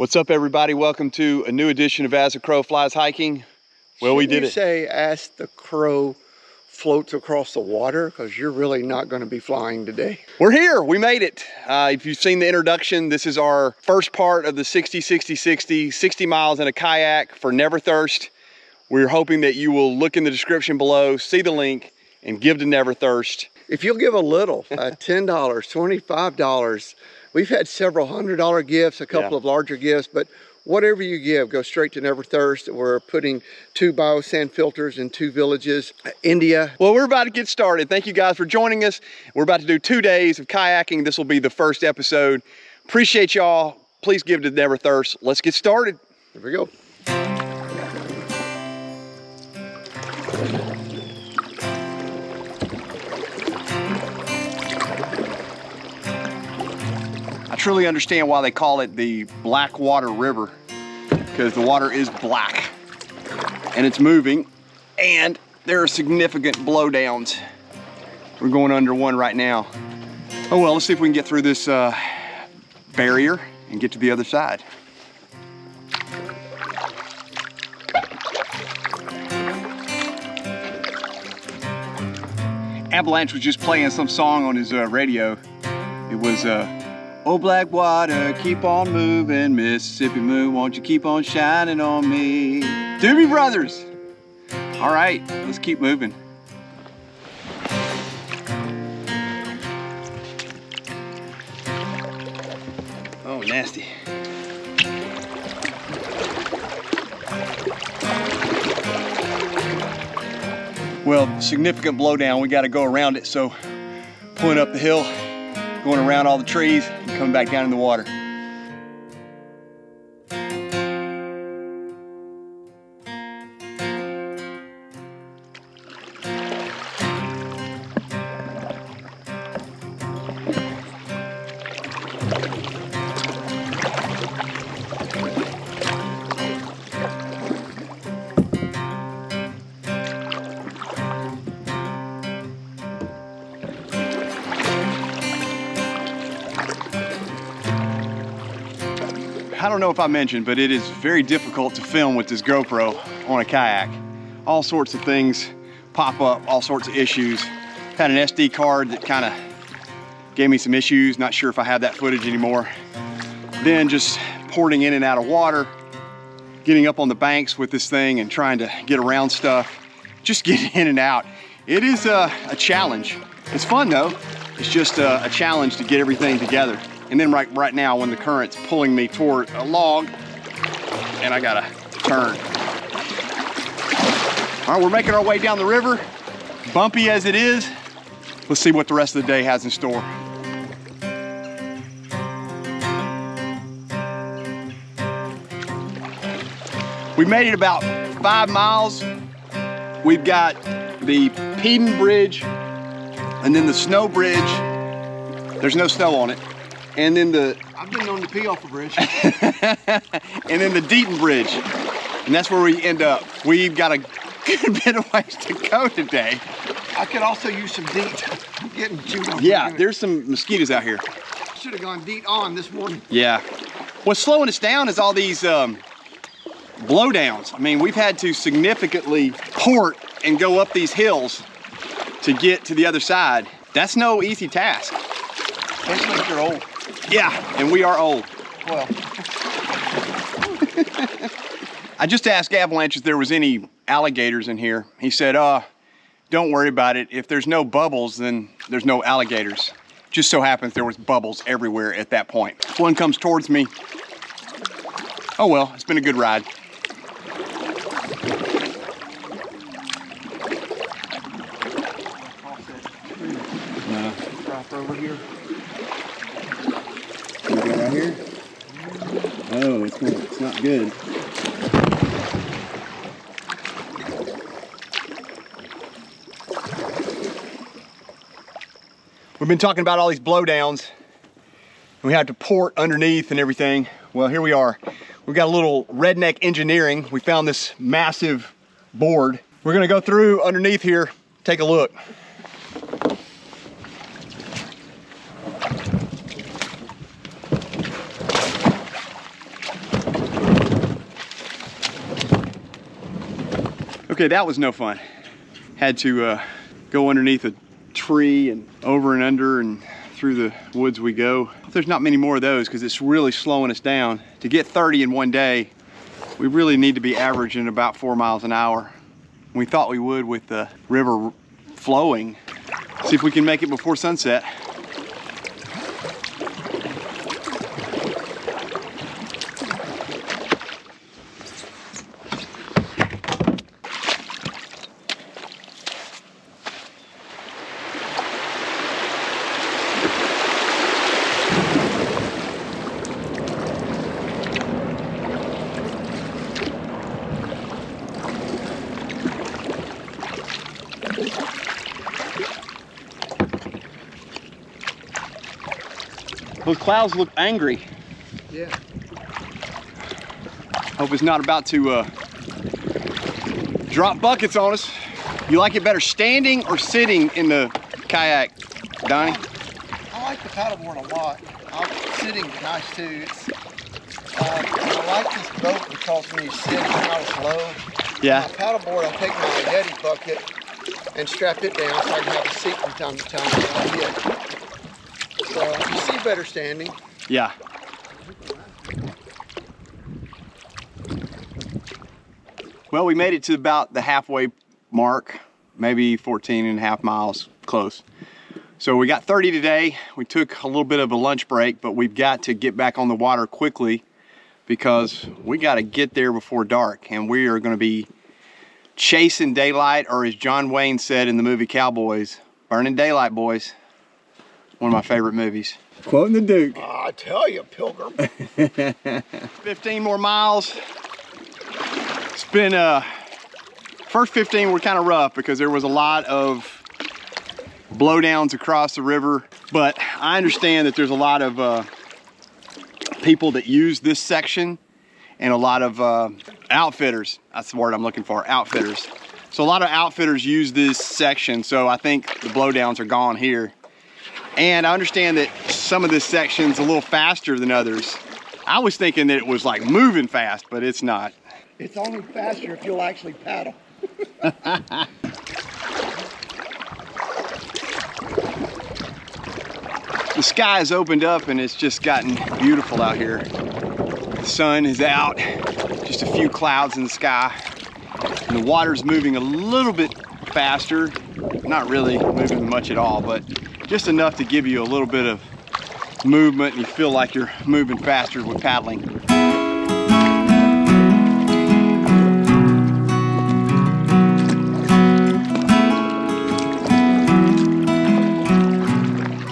What's up, everybody? Welcome to a new edition of As the Crow Flies Hiking. Well, we did it. Say as the crow floats across the water, because you're really not going to be flying today. We're here. We made it. If you've seen the introduction, this is our first part of the 60 miles in a kayak for Neverthirst. We're hoping that you will look in the description below, see the link, and give to Neverthirst. If you'll give a little, $10, $25, we've had several $100 gifts, a couple of larger gifts, but whatever you give, go straight to Neverthirst. We're putting 2 biosand filters in 2 villages, India. Well, we're about to get started. Thank you guys for joining us. We're about to do 2 days of kayaking. This will be the first episode. Appreciate y'all. Please give to Neverthirst. Let's get started. Here we go. I truly understand why they call it the Blackwater because the water is black and it's moving and there are significant blowdowns. We're going under one right now. Oh well, let's see if we can get through this barrier and get to the other side. Avalanche was just playing some song on his radio. It was oh, black water, keep on moving, Mississippi moon, won't you keep on shining on me? Doobie Brothers! All right, let's keep moving. Oh, nasty. Well, significant blowdown, we gotta go around it, so pulling up the hill, going around all the trees and coming back down in the water. I don't know if I mentioned, but it is very difficult to film with this GoPro on a kayak. All sorts of things pop up, all sorts of issues. Had an SD card that kind of gave me some issues. Not sure if I have that footage anymore. Then just porting in and out of water, getting up on the banks with this thing and trying to get around stuff. Just getting in and out. It is a challenge. It's fun though. It's just a challenge to get everything together. And then right now when the current's pulling me toward a log and I gotta turn. All right, we're making our way down the river, bumpy as it is. Let's see what the rest of the day has in store. We made it about 5 miles. We've got the Peden Bridge and then the Snow Bridge. There's no snow on it. And then I've been known to pee off a bridge. and then the Deaton Bridge. And that's where we end up. We've got a good bit of ways to go today. I could also use some DEET. I'm getting chewed on. Yeah, there's some mosquitoes out here. Should have gone DEET on this morning. Yeah. What's slowing us down is all these blowdowns. I mean, we've had to significantly port and go up these hills to get to the other side. That's no easy task. Especially if you're old. Yeah, and we are old. Well. I just asked Avalanche if there was any alligators in here. He said, don't worry about it. If there's no bubbles, then there's no alligators. Just so happens there was bubbles everywhere at that point. If one comes towards me, oh well, it's been a good ride. Drop over here. Right here? Oh, it's not good. We've been talking about all these blowdowns. We had to port underneath and everything. Well, here we are. We've got a little redneck engineering. We found this massive board. We're gonna go through underneath here, take a look. Okay, that was no fun. Had to go underneath a tree and over and under and through the woods we go. There's not many more of those because it's really slowing us down. To get 30 in one day, we really need to be averaging about 4 miles an hour. We thought we would with the river flowing. See if we can make it before sunset. Those clouds look angry. Yeah. Hope it's not about to drop buckets on us. You like it better standing or sitting in the kayak, Donnie? I like the paddleboard a lot. Sitting's nice too. I like this boat because when you sit, it's not as low. Yeah. My paddleboard, I take my Yeti bucket and strap it down so I can have a seat from time to time when I get. So you see better standing. Yeah. Well, we made it to about the halfway mark, maybe 14 and a half miles, close. So we got 30 today. We took a little bit of a lunch break, but we've got to get back on the water quickly because we got to get there before dark, and we are going to be chasing daylight, or as John Wayne said in the movie Cowboys, burning daylight, boys. One of my favorite movies. Quoting the Duke. I tell you, Pilgrim. 15 more miles. It's been, first 15 were kind of rough because there was a lot of blowdowns across the river, but I understand that there's a lot of people that use this section and a lot of outfitters. That's the word I'm looking for, outfitters. So a lot of outfitters use this section, so I think the blowdowns are gone here. And I understand that some of this section's a little faster than others. I was thinking that it was like moving fast, but it's not. It's only faster if you'll actually paddle. The sky has opened up and it's just gotten beautiful out here. The sun is out, just a few clouds in the sky. And the water's moving a little bit faster. Not really moving much at all, but just enough to give you a little bit of movement and you feel like you're moving faster with paddling.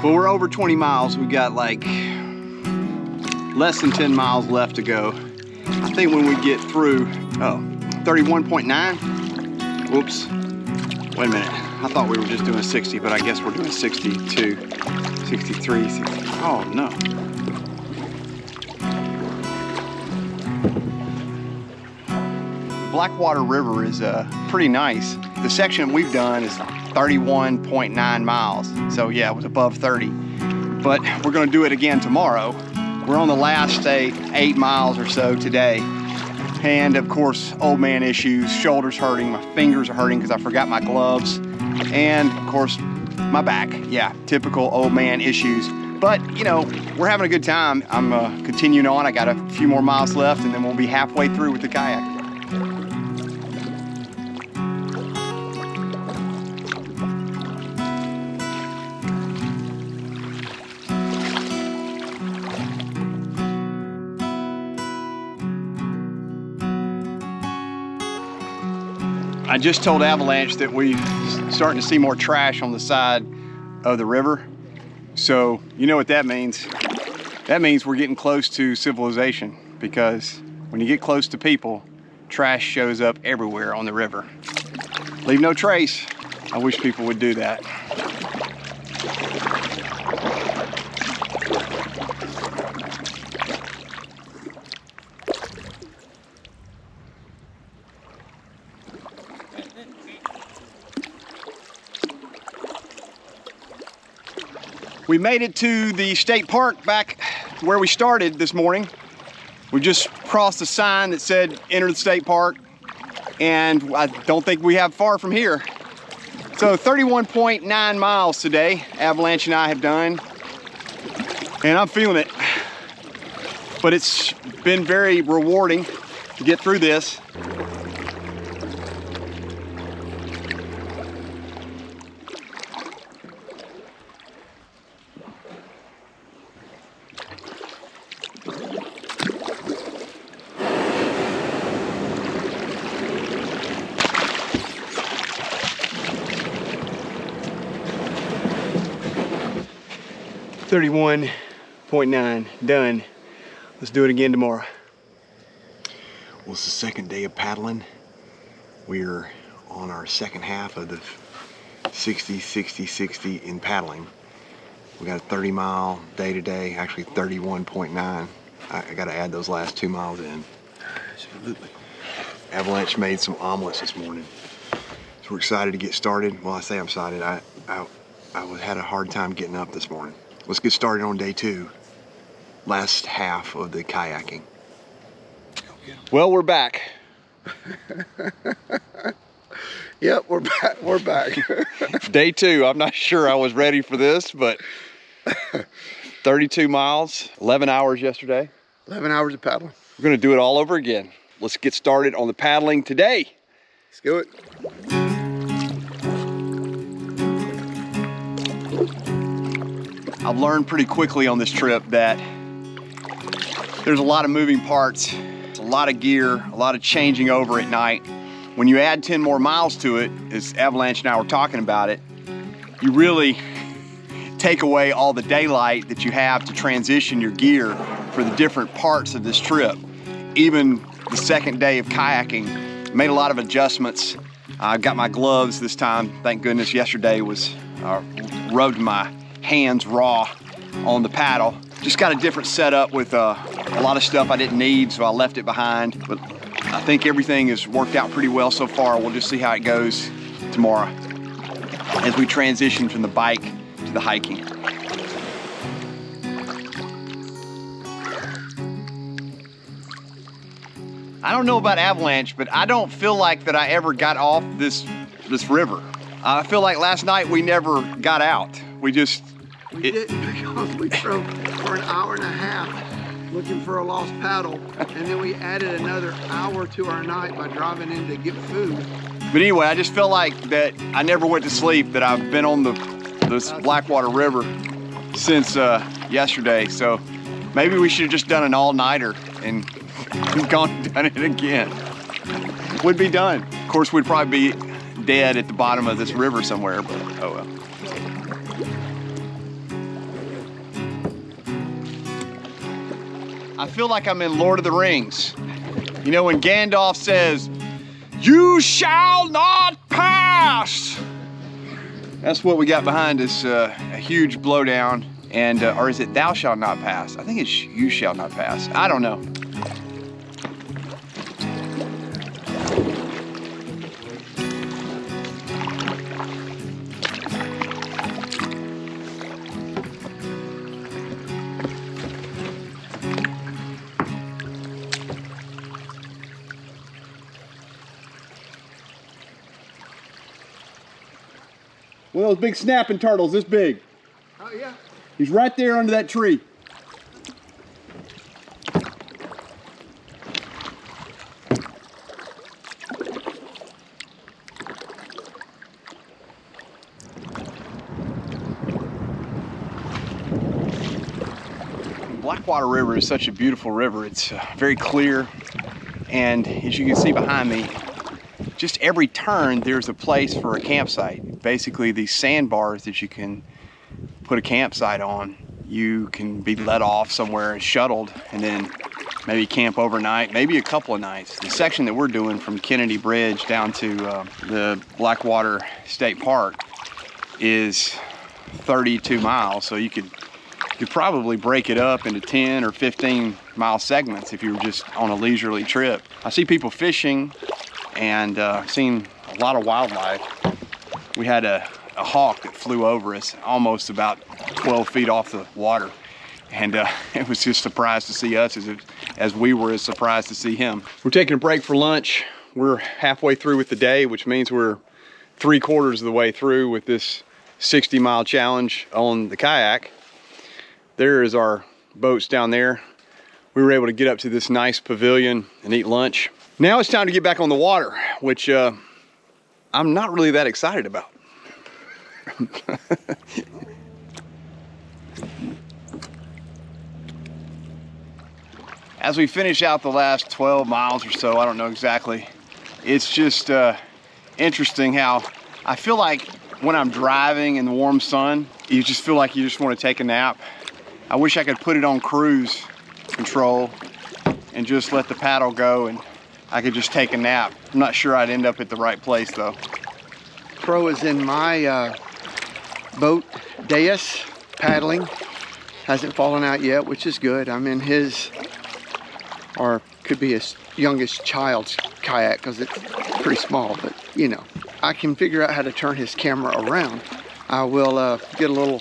Well, we're over 20 miles. We got like less than 10 miles left to go. I think when we get through, 31.9. Whoops, wait a minute. I thought we were just doing 60, but I guess we're doing 62, 63, 60. Oh no. The Blackwater River is pretty nice. The section we've done is 31.9 miles. So yeah, it was above 30. But we're gonna do it again tomorrow. We're on the last, say, 8 miles or so today. And of course, old man issues, shoulders hurting, my fingers are hurting because I forgot my gloves. And of course, my back. Yeah, typical old man issues. But you know, we're having a good time. I'm continuing on. I got a few more miles left and then we'll be halfway through with the kayak. I just told Avalanche that we're starting to see more trash on the side of the river. So you know what that means. That means we're getting close to civilization, because when you get close to people, trash shows up everywhere on the river. Leave no trace. I wish people would do that. We made it to the state park back where we started this morning. We just crossed a sign that said enter the state park. and I don't think we have far from here. So 31.9 miles today, Avalanche and I have done, and I'm feeling it. But it's been very rewarding to get through this. .9 done. Let's do it again tomorrow. Well, it's the second day of paddling. We're on our second half of the 60, 60, 60 in paddling. We got a 30-mile day today, actually 31.9. I got to add those last 2 miles in. Absolutely. Avalanche made some omelets this morning. So we're excited to get started. Well, I say I'm excited. I had a hard time getting up this morning. Let's get started on day 2, last half of the kayaking. Well, we're back. Yep, we're back. We're back. Day 2. I'm not sure I was ready for this, but 32 miles, 11 hours yesterday. 11 hours of paddling. We're gonna do it all over again. Let's get started on the paddling today. Let's do it. I've learned pretty quickly on this trip that there's a lot of moving parts, a lot of gear, a lot of changing over at night. When you add 10 more miles to it, as Avalanche and I were talking about it, you really take away all the daylight that you have to transition your gear for the different parts of this trip. Even the second day of kayaking, made a lot of adjustments. I've got my gloves this time, thank goodness. Yesterday was rubbed my hands raw on the paddle. Just got a different setup with a lot of stuff I didn't need, so I left it behind. But I think everything has worked out pretty well so far. We'll just see how it goes tomorrow as we transition from the bike to the hiking. I don't know about Avalanche, but I don't feel like that I ever got off this river. I feel like last night we never got out. We didn't because we drove for an hour and a half looking for a lost paddle, and then we added another hour to our night by driving in to get food. But anyway, I just feel like that I never went to sleep, that I've been on this Blackwater River since yesterday. So maybe we should have just done an all-nighter and gone and done it again. Would be done. Of course, we'd probably be dead at the bottom of this river somewhere, but oh well. I feel like I'm in Lord of the Rings. You know, when Gandalf says, "You shall not pass." That's what we got behind us, a huge blowdown. And, or is it thou shalt not pass? I think it's you shall not pass. I don't know. One of those big snapping turtles this big. Oh yeah. He's right there under that tree. Blackwater River is such a beautiful river. It's very clear, and as you can see behind me, just every turn there's a place for a campsite. Basically these sandbars that you can put a campsite on, you can be let off somewhere and shuttled and then maybe camp overnight, maybe a couple of nights. The section that we're doing from Kennedy Bridge down to the Blackwater State Park is 32 miles, so you could probably break it up into 10 or 15 mile segments if you were just on a leisurely trip. I see people fishing and seen a lot of wildlife. We had a hawk that flew over us almost about 12 feet off the water, and it was just surprised to see us as we were as surprised to see him. We're taking a break for lunch. we're halfway through with the day, which means we're 3/4 of the way through with this 60-mile challenge on the kayak. There is our boats down there. We were able to get up to this nice pavilion and eat lunch. Now it's time to get back on the water, which I'm not really that excited about. As we finish out the last 12 miles or so, I don't know exactly, it's just interesting how I feel like when I'm driving in the warm sun, you just feel like you just want to take a nap. I wish I could put it on cruise control and just let the paddle go and I could just take a nap. I'm not sure I'd end up at the right place though. Crow is in my boat dais paddling. Hasn't fallen out yet, which is good. I'm in his, or could be his youngest child's kayak because it's pretty small, but you know. I can figure out how to turn his camera around. I will get a little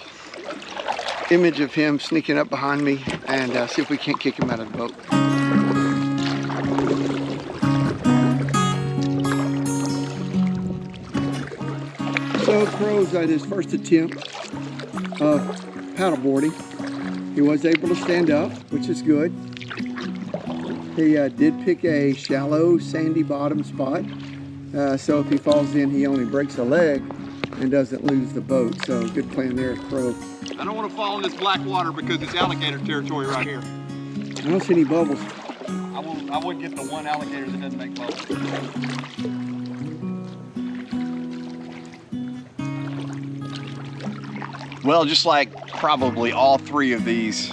image of him sneaking up behind me and see if we can't kick him out of the boat. So Crow's at his first attempt of paddleboarding. He was able to stand up, which is good. He did pick a shallow, sandy bottom spot. So if he falls in, he only breaks a leg and doesn't lose the boat. So good plan there, Crow. I don't want to fall in this black water because it's alligator territory right here. I don't see any bubbles. I would get the one alligator that doesn't make bubbles. Well, just like probably all three of these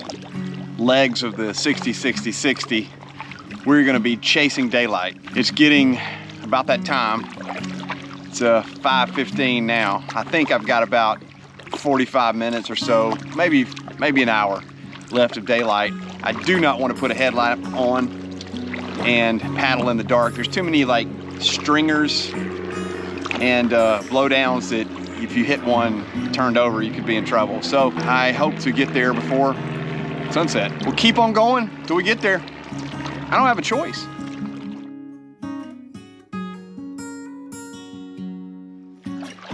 legs of the 60-60-60, we're going to be chasing daylight. It's getting about that time. It's 5:15 now. I think I've got about 45 minutes or so, maybe an hour left of daylight. I do not want to put a headlamp on and paddle in the dark. There's too many like stringers and blowdowns that if you hit one turned over, you could be in trouble. So I hope to get there before sunset. We'll keep on going till we get there. I don't have a choice.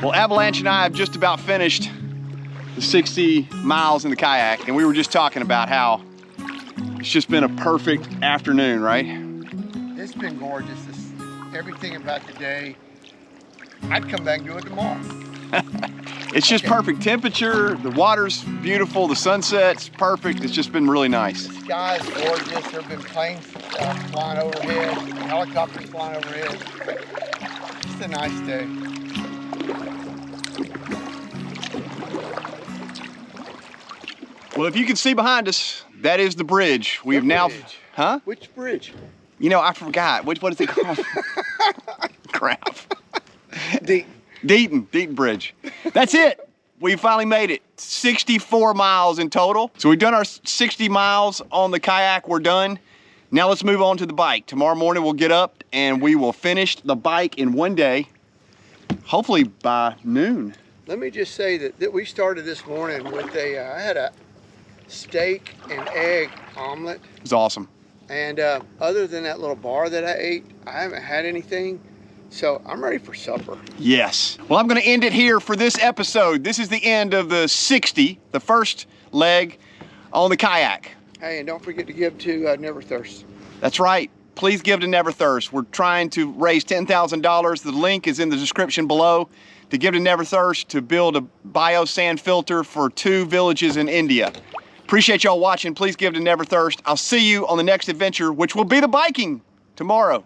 Well, Avalanche and I have just about finished the 60 miles in the kayak, and we were just talking about how it's just been a perfect afternoon, right? It's been gorgeous. Everything about the day. I'd come back and do it tomorrow. It's just perfect temperature. The water's beautiful. The sunset's perfect. It's just been really nice. The sky's gorgeous. There have been planes flying overhead, helicopters flying overhead. Just a nice day. Well, if you can see behind us, that is the bridge. We've now, huh? Which bridge? You know, I forgot. What is it called? Crap. Deaton Bridge. That's it. We finally made it. 64 miles in total. So we've done our 60 miles on the kayak. We're done. Now let's move on to the bike. Tomorrow morning we'll get up and we will finish the bike in one day, hopefully by noon. Let me just say that we started this morning with I had a steak and egg omelet. It was awesome. And other than that little bar that I ate, I haven't had anything. So I'm ready for supper. Yes. Well, I'm going to end it here for this episode. This is the end of the 60, the first leg on the kayak. Hey, and don't forget to give to Neverthirst. That's right. Please give to Neverthirst. We're trying to raise $10,000. The link is in the description below to give to Neverthirst to build a bio-sand filter for 2 villages in India. Appreciate y'all watching. Please give to Neverthirst. I'll see you on the next adventure, which will be the biking tomorrow.